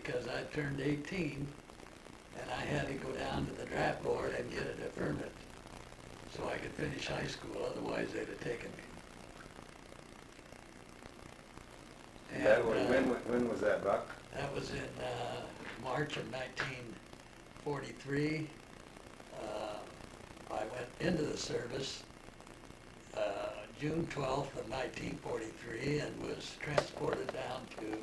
because I turned 18 and I had to go down to the draft board and get a deferment so I could finish high school, otherwise they'd have taken me. And, when was that, Buck? that was in March of 1943. I went into the service June 12th of 1943 and was transported down to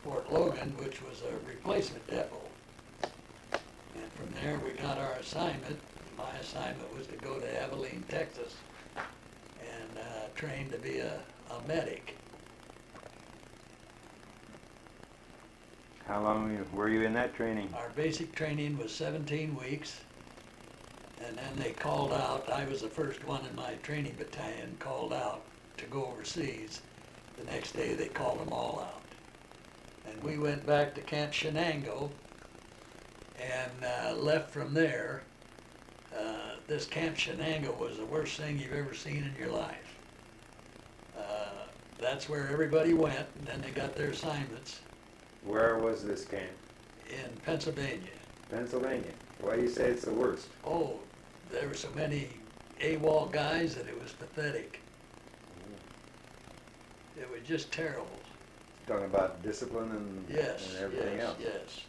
Fort Logan, which was a replacement depot. And from there we got our assignment. My assignment was to go to Abilene, Texas and train to be a medic. How long were you in that training? Our basic training was 17 weeks, and then they called out. I was the first one in my training battalion called out to go overseas. The next day they called them all out. And we went back to Camp Shenango and left from there. This Camp Shenango was the worst thing you've ever seen in your life. That's where everybody went, and then they got their assignments. Where was this camp? In Pennsylvania. Pennsylvania. Why do you say it's the worst? Oh, there were so many AWOL guys that it was pathetic. It was just terrible. Talking about discipline and, Yes, and everything yes, else. yes.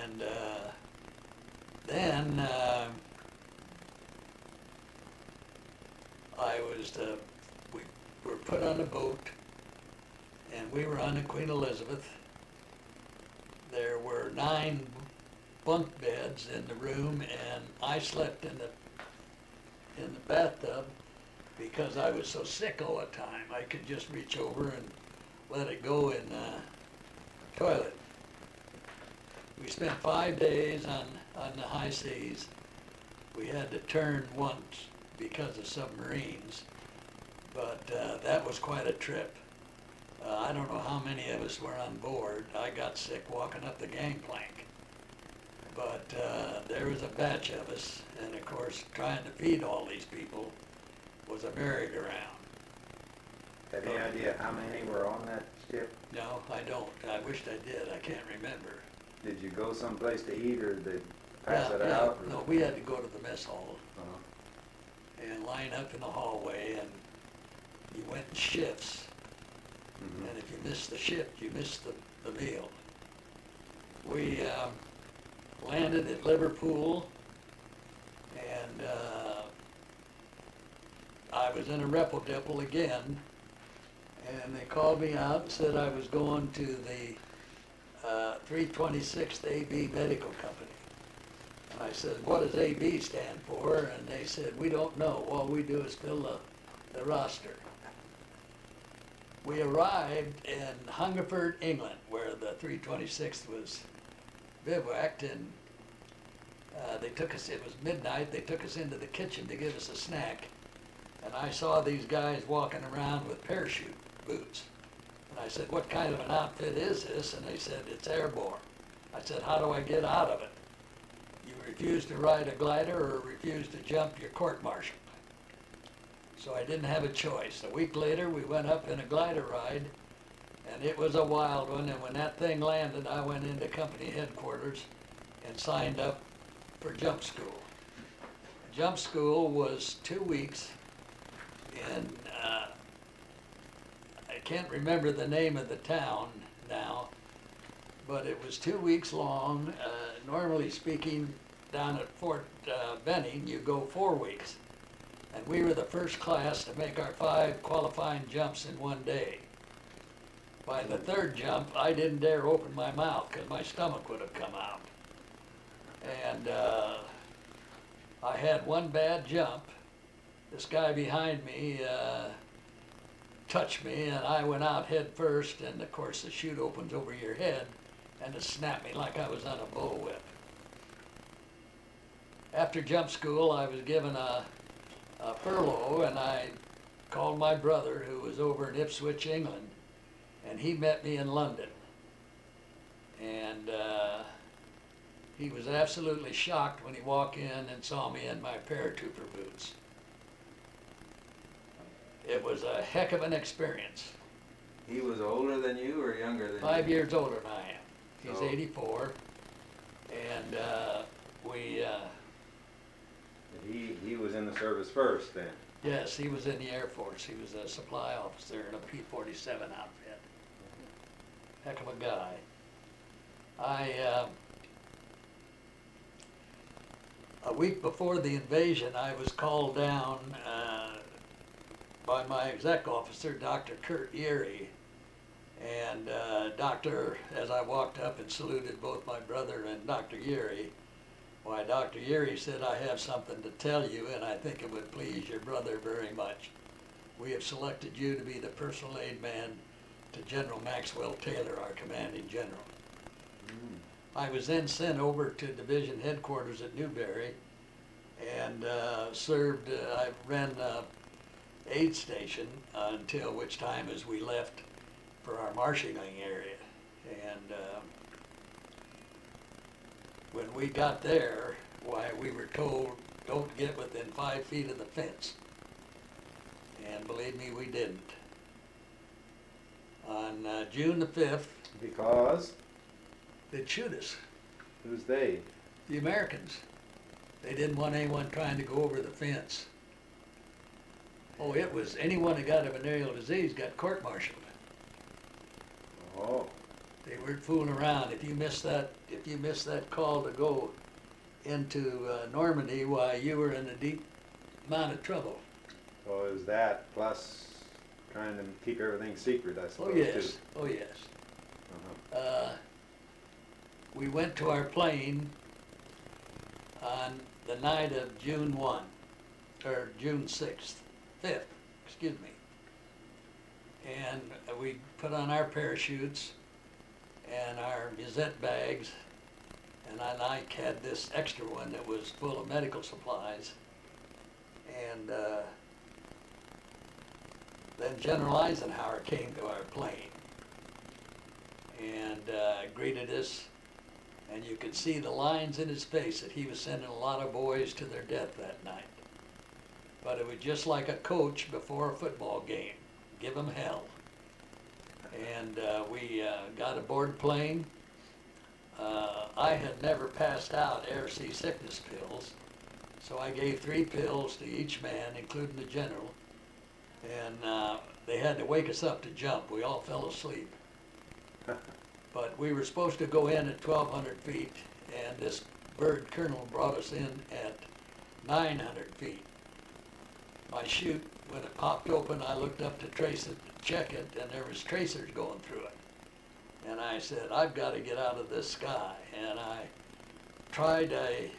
And then we were put on a boat, and we were on the Queen Elizabeth. There were 9 bunk beds in the room, and I slept in the bathtub because I was so sick all the time. I could just reach over and let it go in the toilet. We spent 5 days on the high seas. We had to turn once because of submarines, but that was quite a trip. I don't know how many of us were on board. I got sick walking up the gangplank. But there was a batch of us, and of course, trying to feed all these people was a merry-go-round. Have any idea how many were on that ship? No, I don't. I wished I did. I can't remember. Did you go someplace to eat, or did they pass it out? Or? No, we had to go to the mess hall Uh-huh. and line up in the hallway, and you went in shifts. Mm-hmm. And if you missed the shift, you missed the meal. We landed at Liverpool, and I was in a repo again, and they called me out and said I was going to the 326th AB Medical Company. And I said, what does AB stand for? And they said, we don't know. All we do is fill the roster. We arrived in Hungerford, England, where the 326th was bivouacked, and they took us, it was midnight, they took us into the kitchen to give us a snack. And I saw these guys walking around with parachute boots. And I said, what kind of an outfit is this? And they said, it's airborne. I said, how do I get out of it? You refuse to ride a glider or refuse to jump, you're court-martialed. So I didn't have a choice. A week later, we went up in a glider ride, and it was a wild one. And when that thing landed, I went into company headquarters and signed up for jump school. Jump school was 2 weeks in, I can't remember the name of the town now, but it was 2 weeks long. Normally speaking, down at Fort Benning, you go 4 weeks. And we were the first class to make our 5 qualifying jumps in one day. By the 3rd jump, I didn't dare open my mouth because my stomach would have come out. And I had one bad jump. This guy behind me touched me, and I went out head first, and of course the chute opens over your head, and it snapped me like I was on a bullwhip. After jump school, I was given a furlough, and I called my brother, who was over in Ipswich, England, and he met me in London. And he was absolutely shocked when he walked in and saw me in my paratrooper boots. It was a heck of an experience. He was older than you or younger than 5 years older than I am. So Oh. 84. And He was in the service first then. yes, he was in the Air Force. He was a supply officer in a P-47 outfit. Heck of a guy. A week before the invasion, I was called down by my exec officer, Dr. Kurt Yeary. And as I walked up and saluted both my brother and Dr. Yeary, why, Dr. Yeary said, I have something to tell you, and I think it would please your brother very much. We have selected you to be the personal aid man to General Maxwell Taylor, our commanding general. I was then sent over to division headquarters at Newberry and served, I ran aid station until which time as we left for our marshalling area. And when we got there, why, we were told, don't get within 5 feet of the fence. And believe me, we didn't. On June the 5th, Because? they'd shoot us, Who's they? the Americans. They didn't want anyone trying to go over the fence. Oh, it was anyone that got a venereal disease got court-martialed. Oh. They weren't fooling around. If you missed that call to go into Normandy, why, you were in a deep amount of trouble. So it was that plus trying to keep everything secret, I suppose, Oh yes, too. oh yes. Uh-huh. We went to our plane on the night of June 1, or June 6th, 5th, excuse me. And we put on our parachutes and our musette bags, and I had this extra one that was full of medical supplies. And then General Eisenhower came to our plane and greeted us, and you could see the lines in his face that he was sending a lot of boys to their death that night. But it was just like a coach before a football game. Give them hell. And we got aboard plane. I had never passed out air seasickness pills, so I gave 3 pills to each man, including the general. And they had to wake us up to jump. We all fell asleep. But we were supposed to go in at 1,200 feet, and this bird colonel brought us in at 900 feet. My chute, when it popped open, I looked up to trace it, to check it, and there was tracers going through it. And I said, I've got to get out of this sky. And I tried a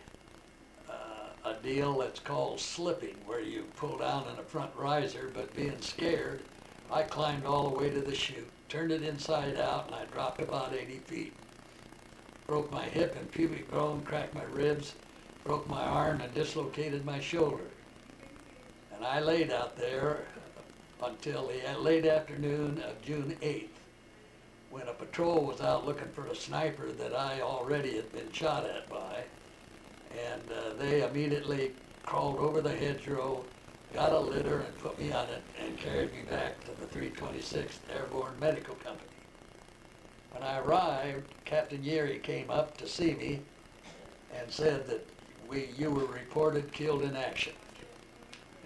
deal that's called slipping, where you pull down in a front riser, but being scared, I climbed all the way to the chute, turned it inside out, and I dropped about 80 feet. Broke my hip and pubic bone, cracked my ribs, broke my arm, and dislocated my shoulder. And I laid out there until the late afternoon of June 8th, when a patrol was out looking for a sniper that I already had been shot at by. And they immediately crawled over the hedgerow, got a litter and put me on it and carried me back to the 326th Airborne Medical Company. When I arrived, Captain Yeary came up to see me and said that you were reported killed in action.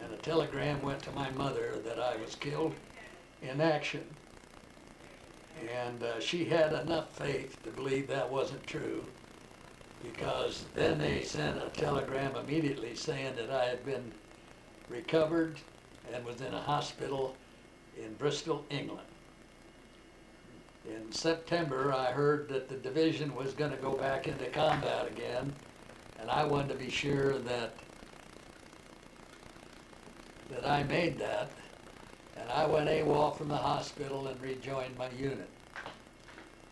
And a telegram went to my mother that I was killed in action. And she had enough faith to believe that wasn't true, because then they sent a telegram immediately saying that I had been recovered and was in a hospital in Bristol, England. In September, I heard that the division was going to go back into combat again, and I wanted to be sure that I made that, and I went AWOL from the hospital and rejoined my unit.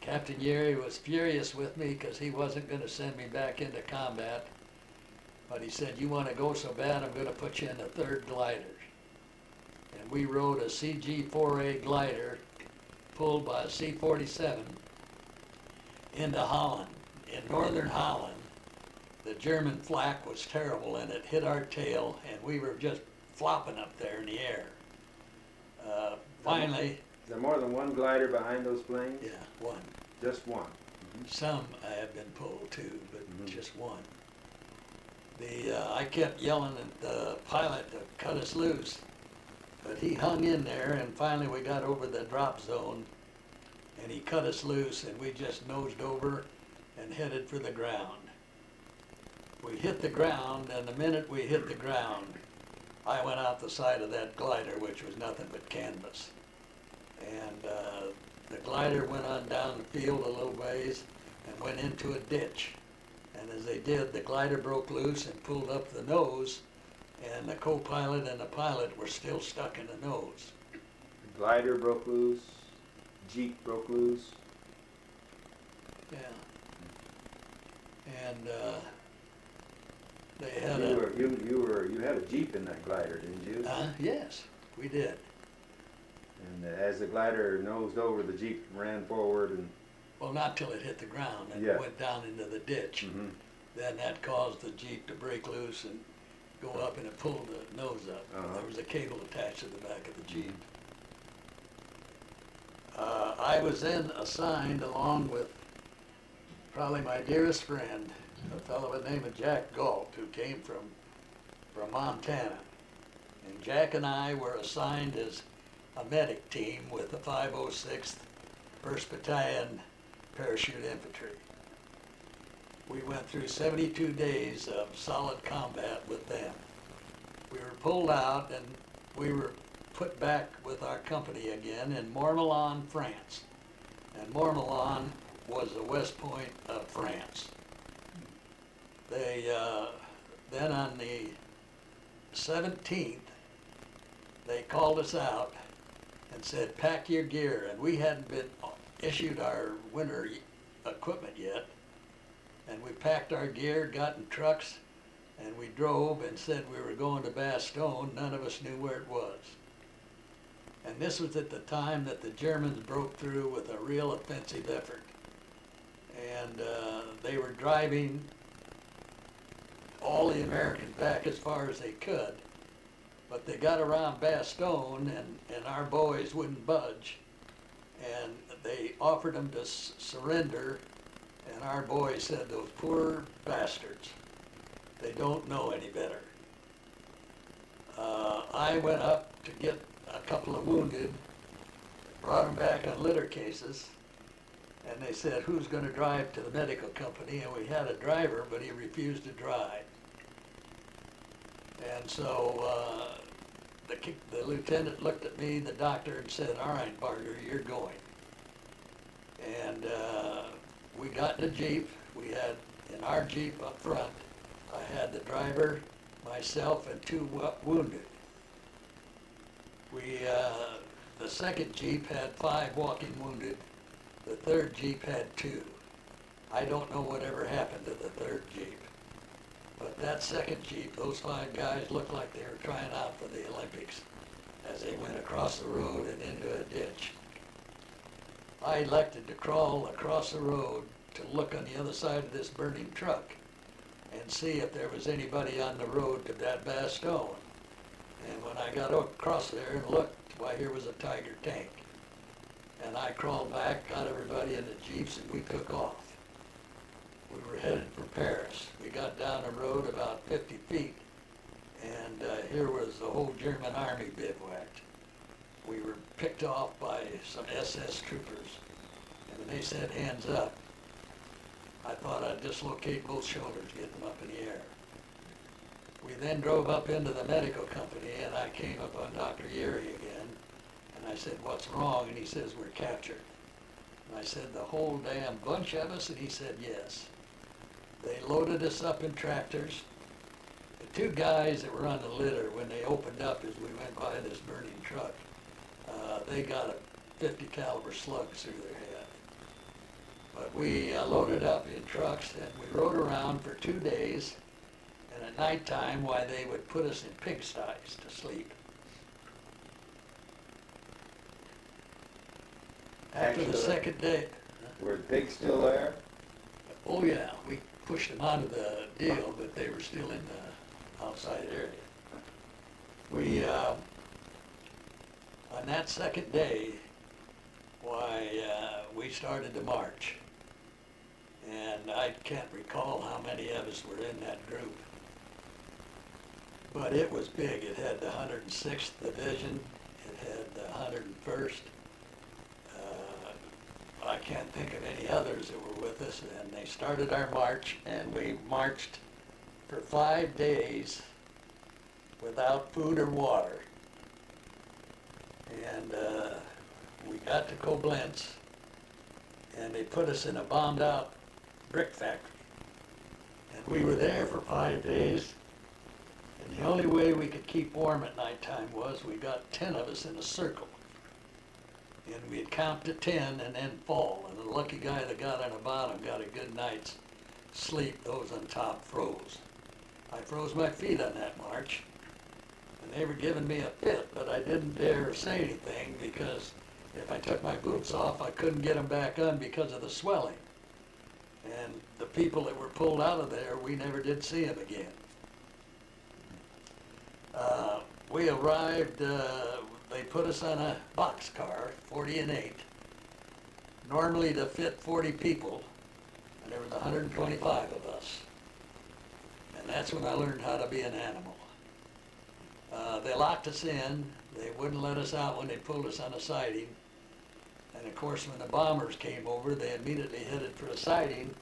Captain Yeary was furious with me because he wasn't going to send me back into combat, but he said, you want to go so bad, I'm going to put you in the 3rd glider. And we rode a CG-4A glider pulled by a C-47 into Holland. In northern Holland, the German flak was terrible, and it hit our tail, and we were just flopping up there in the air. Finally... Is there more than one glider behind those planes? Yeah, one. Just one? Some have been pulled too, but Mhm. just one. I kept yelling at the pilot to cut us loose, but he hung in there, and finally we got over the drop zone, and he cut us loose, and we just nosed over and headed for the ground. We hit the ground, and the minute we hit the ground, I went out the side of that glider, which was nothing but canvas. And the glider went on down the field a little ways and went into a ditch. And as they did, the glider broke loose and pulled up the nose, and the co-pilot and the pilot were still stuck in the nose. The glider broke loose, Jeep broke loose. Yeah. And they had a... You had a Jeep in that glider, didn't you? Yes, we did. And as the glider nosed over, the Jeep ran forward and... Well, not till it hit the ground and Yeah. went down into the ditch. Mhm. Then that caused the Jeep to break loose and go up, and it pulled the nose up. Uh-huh. There was a cable attached to the back of the Jeep. I was then assigned, along with probably my dearest friend, a fellow by the name of Jack Galt, who came from Montana. And Jack and I were assigned as a medic team with the 506th 1st Battalion Parachute Infantry. We went through 72 days of solid combat with them. We were pulled out, and we were put back with our company again in Mormelon, France. And Mormelon was the west point of France. They, then on the 17th, they called us out and said, pack your gear. And we hadn't been issued our winter equipment yet. And we packed our gear, got in trucks, and we drove and said we were going to Bastogne. None of us knew where it was. And this was at the time that the Germans broke through with a real offensive effort. And they were driving all the Americans back as far as they could. But they got around Bastogne, and our boys wouldn't budge. And they offered them to surrender, and our boys said, those poor bastards, they don't know any better. I went up to get a couple of wounded, brought them back on litter cases, and they said, who's going to drive to the medical company? And we had a driver, but he refused to drive. And so the lieutenant looked at me, the doctor, and said, all right, Barger, you're going. And we got in a Jeep. We had, in our Jeep up front, I had the driver, myself, and two wounded. The second Jeep had 5 walking wounded. The third Jeep had 2. I don't know whatever happened to the third Jeep. But that second Jeep, those 5 guys looked like they were trying out for the Olympics as they went across the road and into a ditch. I elected to crawl across the road to look on the other side of this burning truck and see if there was anybody on the road to that Bastogne. And when I got across there and looked, why, here was a Tiger tank. And I crawled back, got everybody in the Jeeps, and we took off. We were headed for Paris. We got down the road about 50 feet, and here was the whole German army bivouacked. We were picked off by some SS troopers, and when they said, hands up, I thought I'd dislocate both shoulders, get them up in the air. We then drove up into the medical company, and I came up on Dr. Yeri again, and I said, what's wrong? And he says, we're captured. And I said, the whole damn bunch of us? And he said, yes. They loaded us up in tractors. The 2 guys that were on the litter, when they opened up as we went by this burning truck, they got a 50 caliber slug through their head. But we loaded up in trucks, and we rode around for 2 days. And at nighttime, why, they would put us in pigsties to sleep. After the second day. Were the pigs still there? Oh yeah, we pushed them out of the deal, but they were still in the outside area. We, on that second day, why, we started to march. I can't recall how many of us were in that group. But it was big. It had the 106th Division. It had the 101st. I can't think of any others that were with us. And they started our march, and we marched for 5 days without food or water. And we got to Koblenz, and they put us in a bombed out brick factory. And we were there for 5 days. And the only way we could keep warm at nighttime was we got 10 of us in a circle. And we'd count to 10 and then fall. And the lucky guy that got on the bottom got a good night's sleep. Those on top froze. I froze my feet on that march. And they were giving me a fit, but I didn't dare say anything because if I took my boots off, I couldn't get them back on because of the swelling. And the people that were pulled out of there, we never did see them again. We arrived, they put us on a boxcar, 40 and 8, normally to fit 40 people, and there was 125 of us. And that's when I learned how to be an animal. They locked us in. They wouldn't let us out when they pulled us on a siding. And of course, when the bombers came over, they immediately headed for a siding,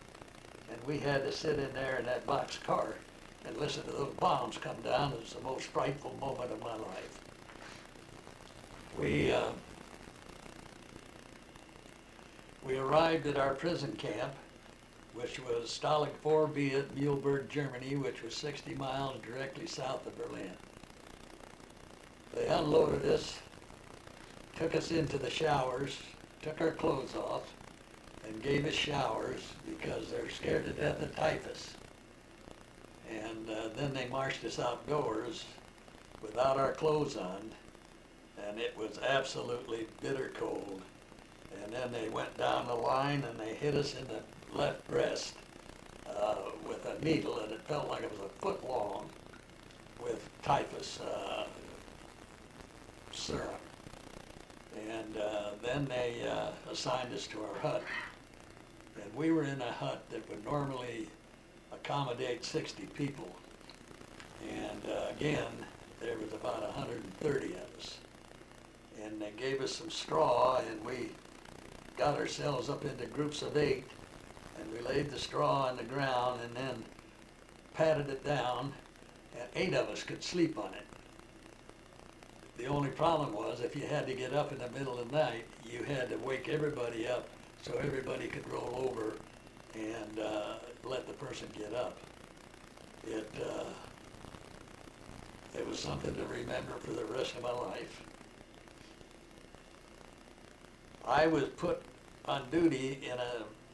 and we had to sit in there in that boxcar and listen to those bombs come down. It was the most frightful moment of my life. We arrived at our prison camp, which was Stalag 4B at Mühlberg, Germany, which was 60 miles directly south of Berlin. They unloaded us, took us into the showers, took our clothes off, and gave us showers because they're scared to death of typhus. And then they marched us outdoors without our clothes on, and it was absolutely bitter cold. And then they went down the line and they hit us in the left breast with a needle, and it felt like it was a foot long with typhus serum. And then they assigned us to our hut. And we were in a hut that would normally accommodate 60 people. And again, there was about 130 of us. And they gave us some straw, and we got ourselves up into groups of 8, and we laid the straw on the ground and then patted it down, and 8 of us could sleep on it. The only problem was if you had to get up in the middle of the night, you had to wake everybody up so everybody could roll over and let the person get up. It was something to remember for the rest of my life. I was put on duty in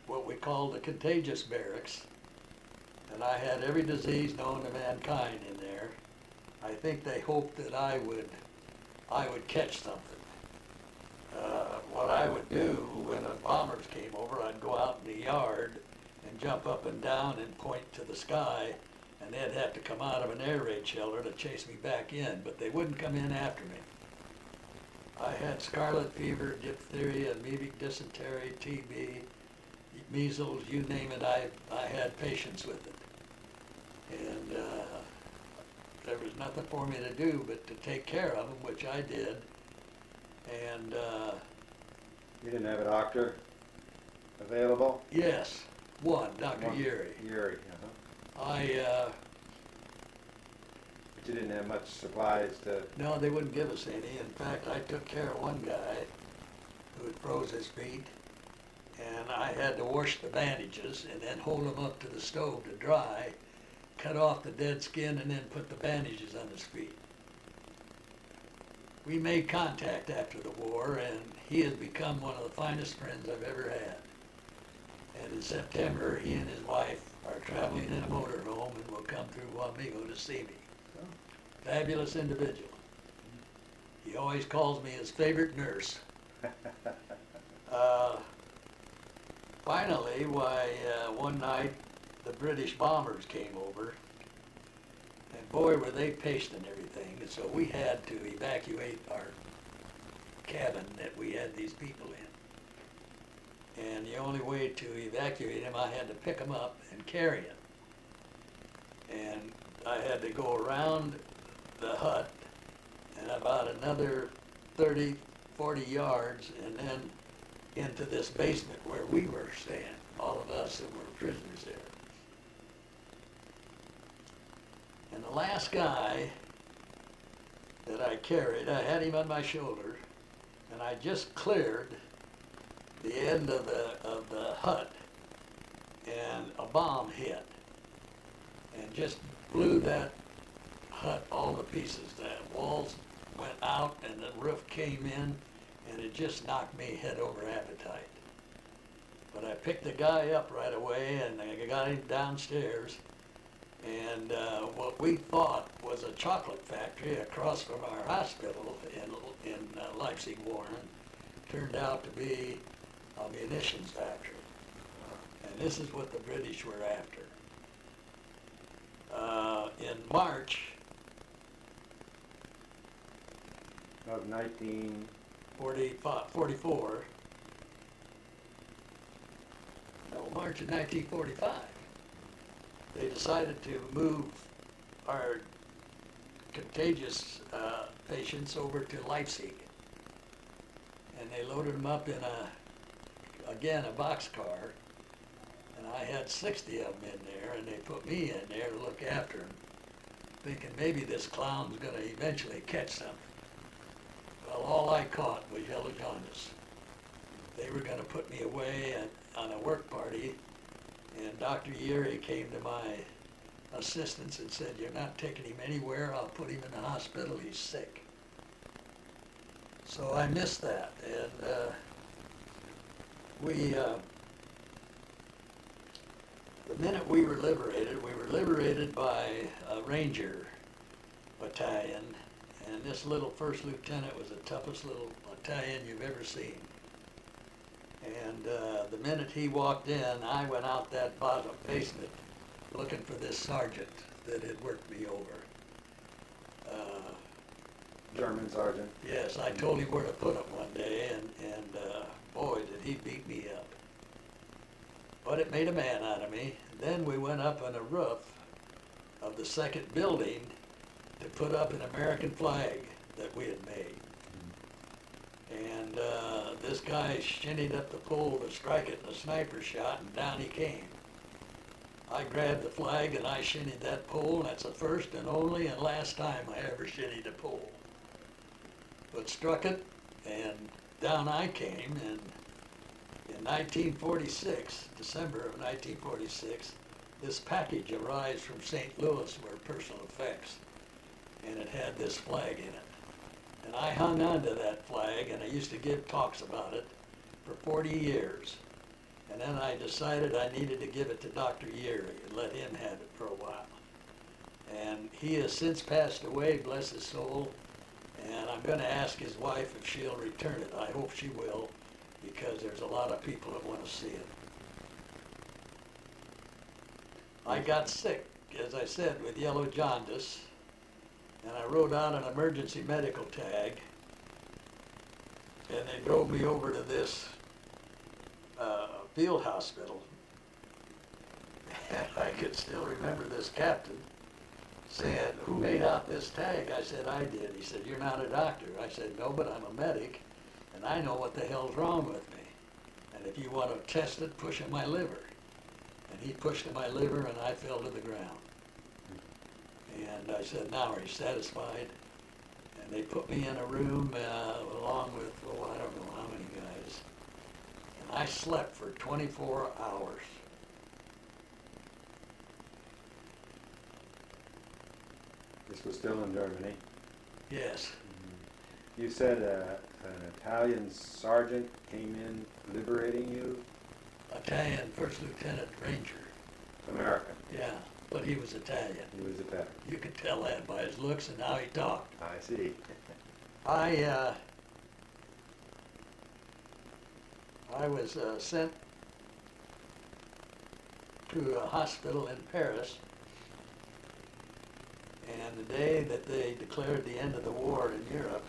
what we called the contagious barracks, and I had every disease known to mankind in there. I think they hoped that I would catch something. What I would do when the bombers came over, I'd go out in the yard and jump up and down and point to the sky, and they'd have to come out of an air raid shelter to chase me back in, but they wouldn't come in after me. I had scarlet fever, diphtheria, amoebic dysentery, TB, measles, you name it, I had patience with it. And there was nothing for me to do but to take care of them, which I did. And You didn't have a doctor available? yes, one, Dr. Urey. Urey, But you didn't have much supplies to... No, they wouldn't give us any. In fact, I took care of one guy who had froze his feet, and I had to wash the bandages and then hold them up to the stove to dry, cut off the dead skin, and then put the bandages on his feet. We made contact after the war, and he has become one of the finest friends I've ever had. And in September, he and his wife are traveling in a motorhome and will come through Wamego to see me. Fabulous individual. He always calls me his favorite nurse. Finally, one night the British bombers came over, and boy were they pasting everything, and so we had to evacuate our cabin that we had these people And the only way to evacuate him, I had to pick him up and carry him. And I had to go around the hut and about another 30, 40 yards and then into this basement where we were staying, all of us that were prisoners there. And the last guy that I carried, I had him on my shoulder, and I just cleared the end of the hut, and a bomb hit, and just blew that hut all to pieces. The walls went out, and the roof came in, and it just knocked me head over appetite. But I picked the guy up right away, and I got him downstairs, and what we thought was a chocolate factory across from our hospital in Leipzig, Warren, turned out to be a munitions factory. And this is what the British were after. In March Of 19... 44, no, March of 1945, they decided to move our contagious patients over to Leipzig. And they loaded them up in a boxcar. And I had 60 of them in there, and they put me in there to look after them, thinking maybe this clown's going to eventually catch something. Well, all I caught was yellow jaundice. They were going to put me away on a work party, and Dr. Yeri came to my assistance and said, "You're not taking him anywhere. I'll put him in the hospital. He's sick." So I missed that, and the minute we were liberated by a Ranger battalion, and this little first lieutenant was the toughest little battalion you've ever seen. And the minute he walked in, I went out that bottom basement looking for this sergeant that had worked me over. German sergeant. Yes, I told him where to put him one day, and boy, did he beat me up. But it made a man out of me. Then we went up on the roof of the second building to put up an American flag that we had made. And this guy shinnied up the pole to strike it in a sniper shot, and down he came. I grabbed the flag and I shinnied that pole, and that's the first and only and last time I ever shinnied a pole. But struck it, and down I came, and in 1946, December of 1946, this package arrives from St. Louis for personal effects, and it had this flag in it. And I hung on to that flag, and I used to give talks about it for 40 years. And then I decided I needed to give it to Dr. Yeri and let him have it for a while. And he has since passed away, bless his soul, and I'm going to ask his wife if she'll return it. I hope she will, because there's a lot of people that want to see it. I got sick, as I said, with yellow jaundice, and I wrote out an emergency medical tag, and they drove me over to this field hospital. And I could still remember this captain saying, "Who made out this tag?" I said, "I did." He said, "You're not a doctor." I said, "No, but I'm a medic, and I know what the hell's wrong with me. And if you want to test it, push at my liver." And he pushed at my liver, and I fell to the ground. And I said, "Now are you satisfied?" And they put me in a room along with, I don't know how many guys. And I slept for 24 hours. This was still in Germany. Yes. You said an Italian sergeant came in liberating you? Italian First Lieutenant Ranger. American. Yeah, but he was Italian. He was Italian. You could tell that by his looks and how he talked. I see. I was sent to a hospital in Paris, and the day that they declared the end of the war in Europe,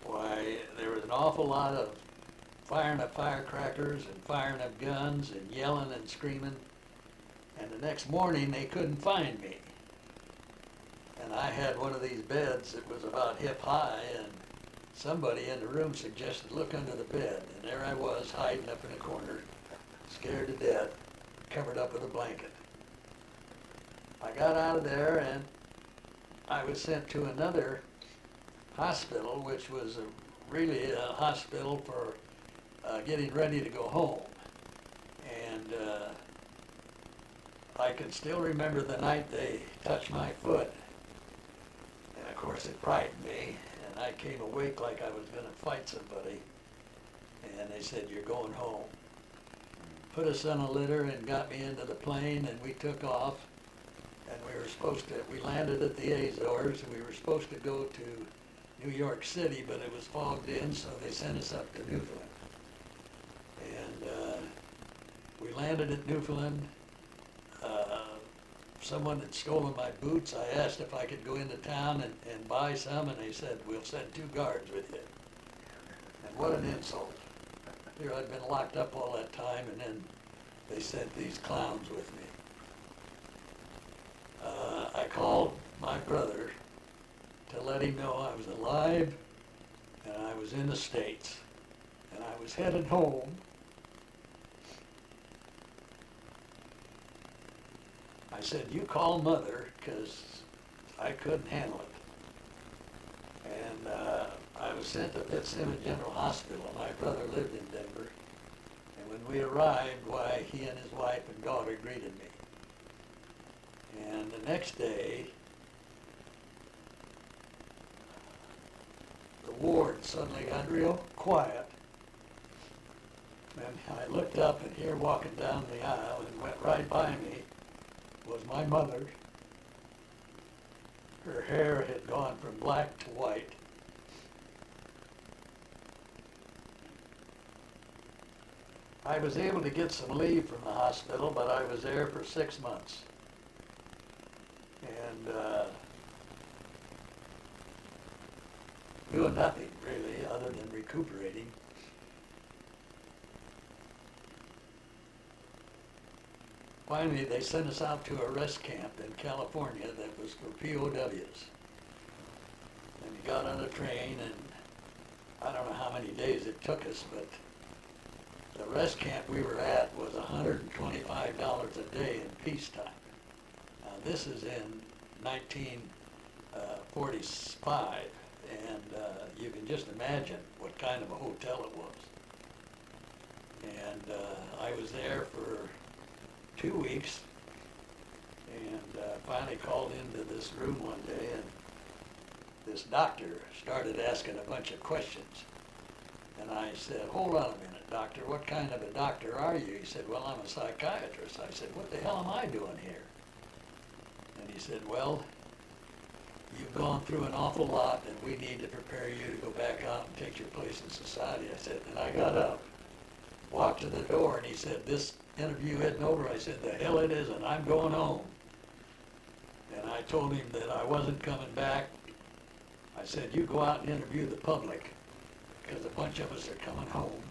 why, there was an awful lot of firing up firecrackers and firing up guns and yelling and screaming. And the next morning, they couldn't find me. And I had one of these beds that was about hip high, and somebody in the room suggested, look under the bed. And there I was, hiding up in a corner, scared to death, covered up with a blanket. I got out of there, and I was sent to another hospital, which was really a hospital for getting ready to go home. And I can still remember the night they touched my foot. And of course it frightened me, and I came awake like I was going to fight somebody. And they said, you're going home. Put us on a litter and got me into the plane, and we took off. And we landed at the Azores, and we were supposed to go to New York City, but it was fogged in, so they sent us up to Newfoundland. And we landed at Newfoundland. Someone had stolen my boots. I asked if I could go into town and buy some, and they said, we'll send 2 guards with you. And what an insult. Here I'd been locked up all that time, and then they sent these clowns with me. I called my brother to let him know I was alive and I was in the States, and I was headed home. I said, you call Mother, because I couldn't handle it. And I was sent to Fitzsimmons General Hospital. My brother lived in Denver. And when we arrived, why, he and his wife and daughter greeted me. And the next day, the ward suddenly got real quiet. And I looked up, and here walking down the aisle and went right by me was my mother. Her hair had gone from black to white. I was able to get some leave from the hospital, but I was there for 6 months. And doing nothing really other than recuperating. Finally, they sent us out to a rest camp in California that was for POWs. And we got on a train, and I don't know how many days it took us, but the rest camp we were at was $125 a day in peacetime. Now, this is in 1945, and you can just imagine what kind of a hotel it was. And I was there for 2 weeks, and finally called into this room one day, and this doctor started asking a bunch of questions. And I said, hold on a minute, doctor, what kind of a doctor are you? He said, well, I'm a psychiatrist. I said, what the hell am I doing here? And he said, well, you've gone through an awful lot, and we need to prepare you to go back out and take your place in society. I said, and I got up, walked to the door, and he said, this interview isn't over. I said, the hell it isn't. I'm going home. And I told him that I wasn't coming back. I said, you go out and interview the public, because a bunch of us are coming home.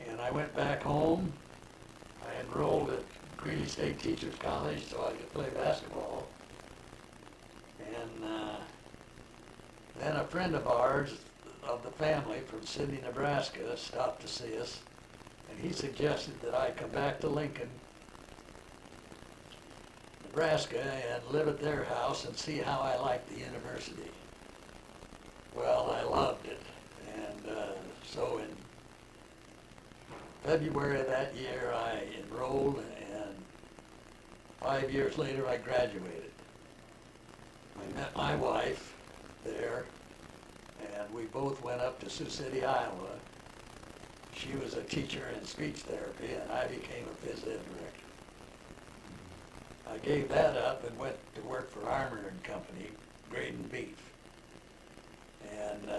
And I went back home. I enrolled at Greeley State Teachers College so I could play basketball. And then a friend of ours, of the family from Sidney, Nebraska, stopped to see us. And he suggested that I come back to Lincoln, Nebraska, and live at their house and see how I liked the university. Well, I loved it. And so in February of that year, I enrolled, and 5 years later, I graduated. I met my wife there, and we both went up to Sioux City, Iowa. She was a teacher in speech therapy, and I became a phys ed director. I gave that up and went to work for Armour and Company, grading beef. And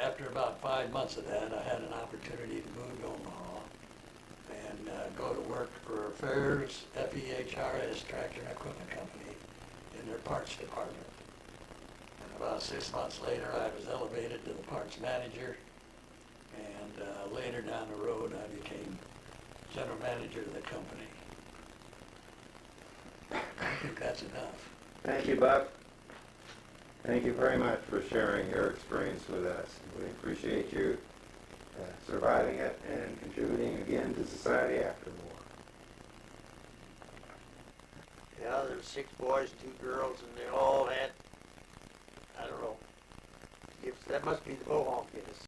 after about 5 months of that, I had an opportunity to move to Omaha and go to work for Fairs, FEHRS, Tractor and Equipment Company, in their parts department. And about 6 months later, I was elevated to the parts manager, and later down the road, I became general manager of the company. I think that's enough. Thank you, Buck. Thank you very much for sharing your experience with us. We appreciate you surviving it and contributing again to society after the war. Yeah, there were 6 boys, 2 girls, and they all had, I don't know, gifts. That must be the Mohawk in us.